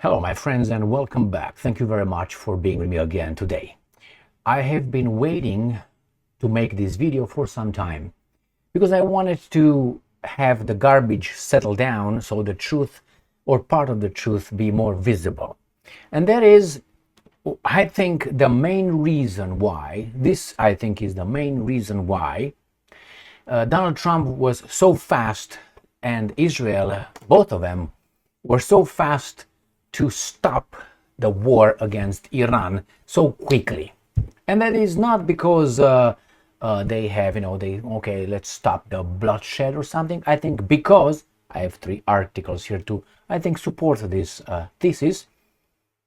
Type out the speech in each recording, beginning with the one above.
Hello, my friends, and welcome back. Thank you very much for being with me again today. I have been waiting to make this video for some time because I wanted to have the garbage settle down so the truth or part of the truth be more visible. And that is, I think, the main reason why, Donald Trump was so fast and Israel, both of them, were so fast to stop the war against Iran so quickly. And that is not because they have, let's stop the bloodshed or something. I think because, I have 3 articles here to, I think, support this thesis,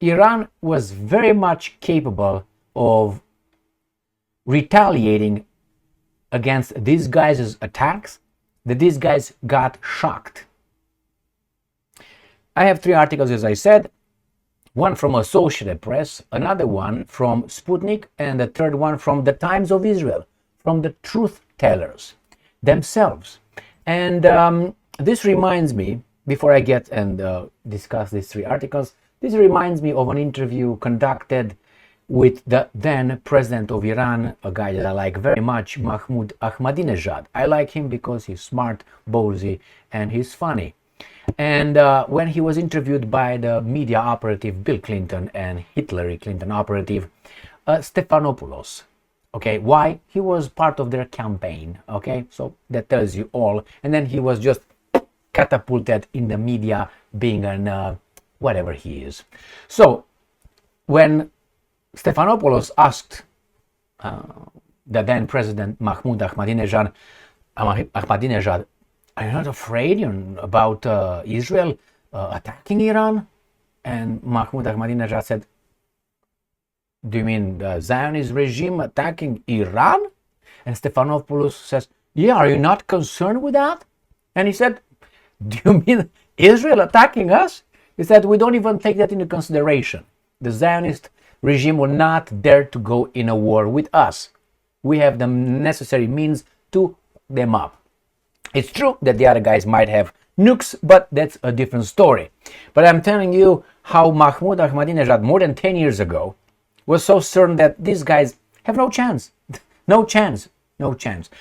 Iran was very much capable of retaliating against these guys' attacks, that these guys got shocked. I have 3 articles, as I said, one from Associated Press, another one from Sputnik, and the third one from the Times of Israel, from the truth tellers themselves. And this reminds me, before I get and discuss these 3 articles, this reminds me of an interview conducted with the then president of Iran, a guy that I like very much, Mahmoud Ahmadinejad. I like him because he's smart, ballsy, and he's funny. And when he was interviewed by the media operative Bill Clinton and Hillary Clinton operative Stephanopoulos, okay, why? He was part of their campaign, okay, so that tells you all. And then he was just catapulted in the media being an whatever he is. So when Stephanopoulos asked the then president Mahmoud Ahmadinejad, are you not afraid about Israel attacking Iran? And Mahmoud Ahmadinejad said, do you mean the Zionist regime attacking Iran? And Stephanopoulos says, yeah, are you not concerned with that? And he said, do you mean Israel attacking us? He said, we don't even take that into consideration. The Zionist regime will not dare to go in a war with us. We have the necessary means to fuck them up. It's true that the other guys might have nukes, but that's a different story. But I'm telling you how Mahmoud Ahmadinejad, more than 10 years ago, was so certain that these guys have no chance. No chance.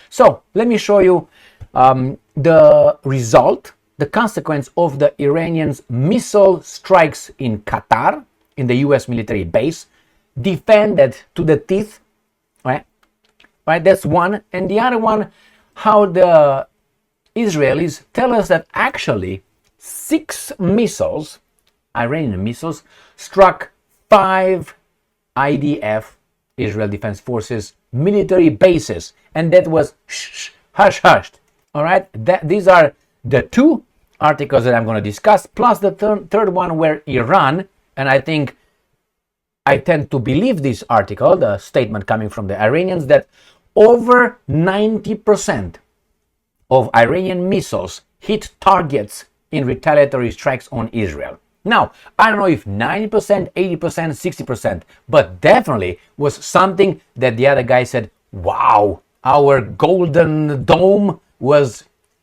So let me show you the result, the consequence of the Iranians' missile strikes in Qatar, in the US military base, defended to the teeth. Right? That's one. And the other one, how the Israelis tell us that actually 6 missiles, Iranian missiles, struck 5 IDF, Israel Defense Forces, military bases. And that was hush-hushed. All right? These are the 2 articles that I'm going to discuss, plus the third one where Iran, and I think I tend to believe this article, the statement coming from the Iranians, that over 90% of Iranian missiles hit targets in retaliatory strikes on Israel. Now, I don't know if 90%, 80%, 60%, but definitely was something that the other guy said, wow, our golden dome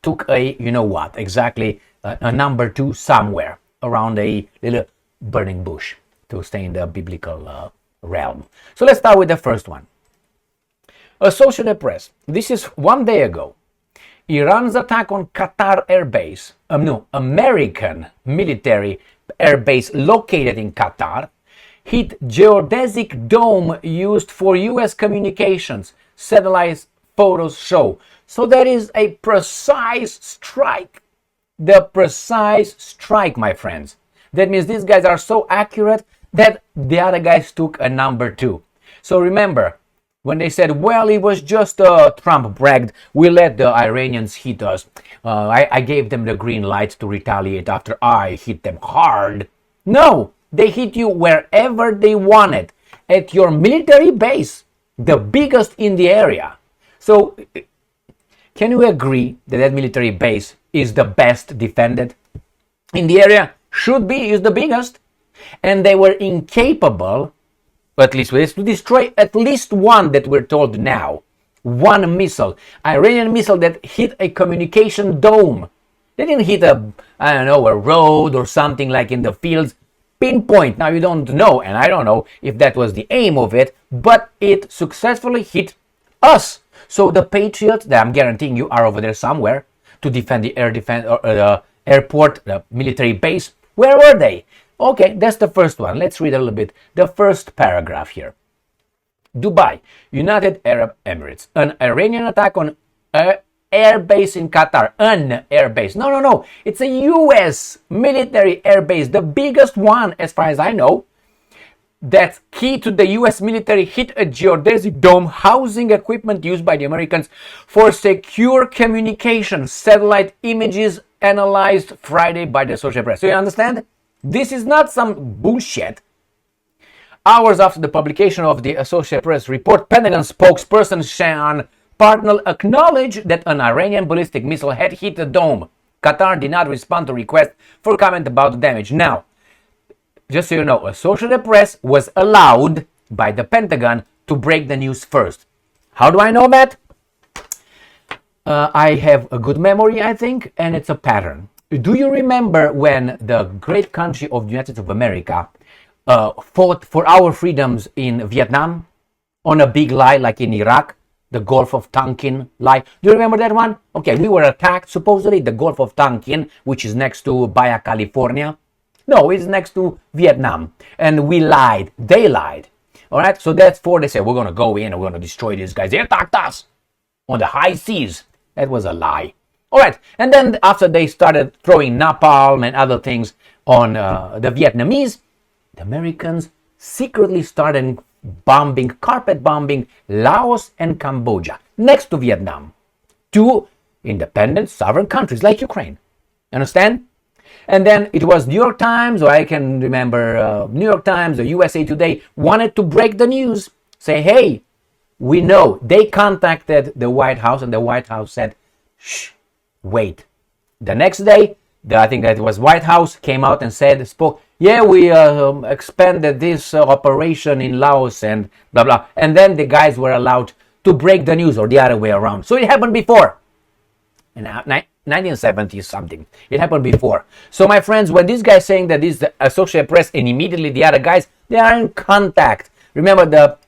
took a, exactly a number 2 somewhere around a little burning bush, to stay in the biblical realm. So let's start with the first one. Associated Press. This is 1 day ago. Iran's attack on Qatar airbase, American military airbase located in Qatar, hit geodesic dome used for US communications, satellite photos show. So that is a precise strike. The precise strike, my friends. That means these guys are so accurate that the other guys took a number 2. So remember, when they said, well, it was just Trump bragged, we let the Iranians hit us. I gave them the green light to retaliate after I hit them hard. No, they hit you wherever they wanted, at your military base, the biggest in the area. So can you agree that that military base is the best defended in the area? Should be, is the biggest. And they were incapable, at least to destroy at least one that we're told now. One missile, Iranian missile that hit a communication dome. They didn't hit a road or something like in the fields. pinpoint. Now you don't know, and I don't know if that was the aim of it, but it successfully hit us. So the Patriots that I'm guaranteeing you are over there somewhere to defend the airport, the military base. Where were they? Okay, that's the first one. Let's read a little bit. The first paragraph here. Dubai, United Arab Emirates. An Iranian attack on air base in Qatar. An air base. No. It's a US military air base. The biggest one, as far as I know. That's key to the US military hit a geodesic dome housing equipment used by the Americans for secure communication. Satellite images analyzed Friday by the Associated Press. So you understand? This is not some bullshit. Hours after the publication of the Associated Press report, Pentagon spokesperson Sean Parnell acknowledged that an Iranian ballistic missile had hit the dome. Qatar did not respond to requests for comment about the damage. Now, just so you know, Associated Press was allowed by the Pentagon to break the news first. How do I know that? I have a good memory, I think, and it's a pattern. Do you remember when the great country of the United States of America fought for our freedoms in Vietnam on a big lie like in Iraq, the Gulf of Tonkin lie? Do you remember that one? Okay, we were attacked, supposedly the Gulf of Tonkin, which is next to Baja California. No, it's next to Vietnam. And we lied. They lied. All right, so that's for they said, we're going to go in and we're going to destroy these guys. They attacked us on the high seas. That was a lie. All right, and then after they started throwing napalm and other things on the Vietnamese, the Americans secretly started bombing, carpet bombing Laos and Cambodia, next to Vietnam, two independent sovereign countries like Ukraine. Understand? And then it was New York Times, or I can remember New York Times or USA Today wanted to break the news, say, hey, we know. They contacted the White House and the White House said, shh, wait. The next day, I think that it was White House came out and said, yeah, we expanded this operation in Laos and blah, blah. And then the guys were allowed to break the news or the other way around. So it happened before. In 1970 something. It happened before. So my friends, when this guy saying that this is the Associated Press and immediately the other guys, they are in contact. Remember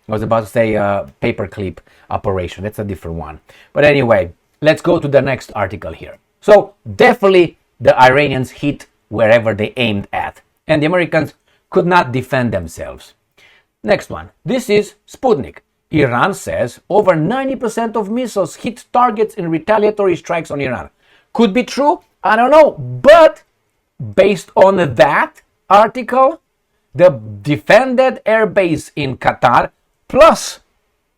I was about to say paperclip operation. That's a different one. But anyway, let's go to the next article here. So definitely the Iranians hit wherever they aimed at. And the Americans could not defend themselves. Next one. This is Sputnik. Iran says over 90% of missiles hit targets in retaliatory strikes on Iran. Could be true, I don't know. But based on that article, the defended air base in Qatar, plus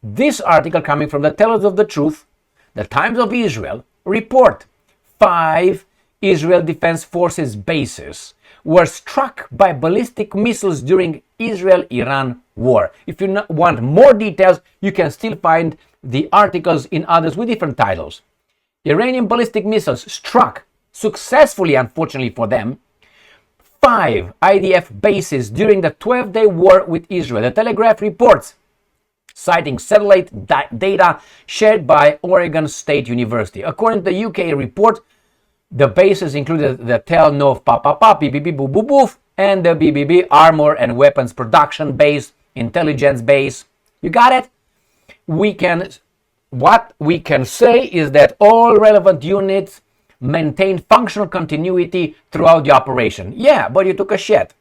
this article coming from the Tellers of the Truth, the Times of Israel, report 5 Israel Defense Forces bases were struck by ballistic missiles during Israel-Iran war. If you want more details, you can still find the articles in others with different titles. Iranian ballistic missiles struck successfully, unfortunately for them, 5 IDF bases during the 12-day war with Israel. The Telegraph reports, citing satellite data shared by Oregon State University. According to the UK report, the bases included the Tel Nov Papa, BBB Boo Boo Boof, and the BBB Armor and Weapons Production Base, Intelligence Base. You got it? What we can say is that all relevant units maintained functional continuity throughout the operation. Yeah, but you took a shit.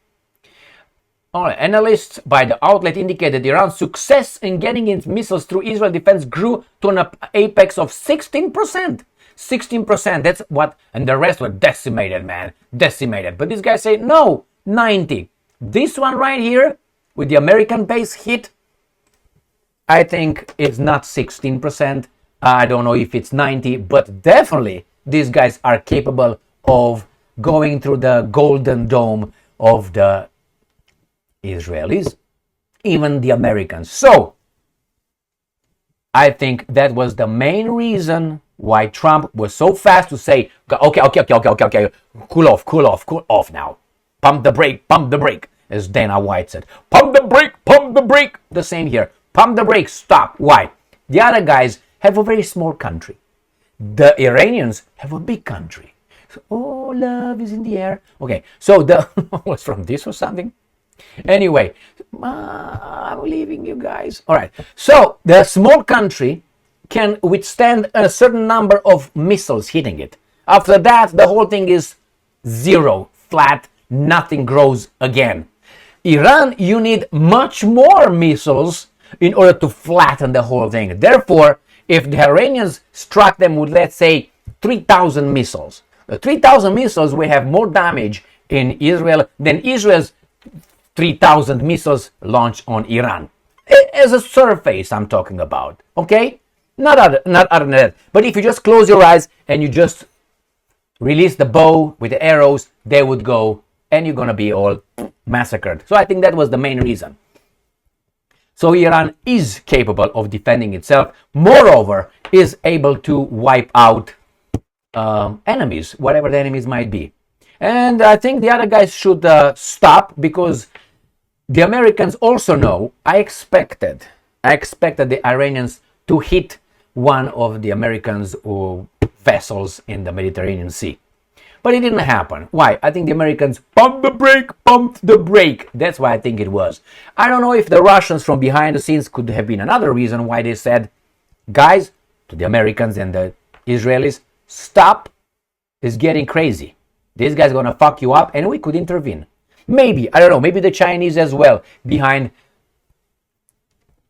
All right. Analysts by the outlet indicated Iran's success in getting its missiles through Israel defense grew to an apex of 16%. 16%, that's what, and the rest were decimated, man. Decimated. But these guys say, no, 90. This one right here, with the American base hit, I think it's not 16%. I don't know if it's 90, but definitely these guys are capable of going through the golden dome of the Israelis, even the Americans. So, I think that was the main reason why Trump was so fast to say, okay, cool off now. Pump the brake, as Dana White said. Pump the brake. The same here. Pump the brake, stop. Why? The other guys have a very small country. The Iranians have a big country. So, oh, love is in the air. Okay, so the was from this or something? Anyway, I'm leaving you guys. All right. So the small country can withstand a certain number of missiles hitting it. After that, the whole thing is zero, flat, nothing grows again. Iran, you need much more missiles in order to flatten the whole thing. Therefore, if the Iranians struck them with, let's say, 3,000 missiles, the 3,000 missiles will have more damage in Israel than Israel's 3,000 missiles launched on Iran. As a surface, I'm talking about, okay? Not other than that. But if you just close your eyes and you just release the bow with the arrows, they would go, and you're gonna be all massacred. So I think that was the main reason. So Iran is capable of defending itself. Moreover, is able to wipe out enemies, whatever the enemies might be. And I think the other guys should stop, because the Americans also know, I expected the Iranians to hit one of the Americans' vessels in the Mediterranean Sea. But it didn't happen. Why? I think the Americans pumped the brake. That's why I think it was. I don't know if the Russians from behind the scenes could have been another reason why they said, guys, to the Americans and the Israelis, stop, it's getting crazy. This guy's gonna fuck you up, and we could intervene. Maybe, I don't know, maybe the Chinese as well, behind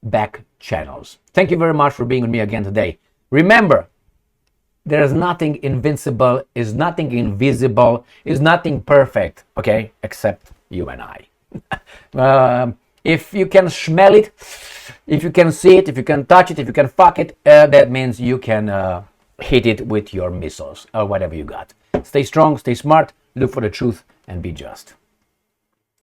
back channels. Thank you very much for being with me again today. Remember, there is nothing invincible, is nothing invisible, is nothing perfect, okay, except you and I. If you can smell it, if you can see it, if you can touch it, if you can fuck it, that means you can hit it with your missiles or whatever you got. Stay strong, stay smart, look for the truth, and be just.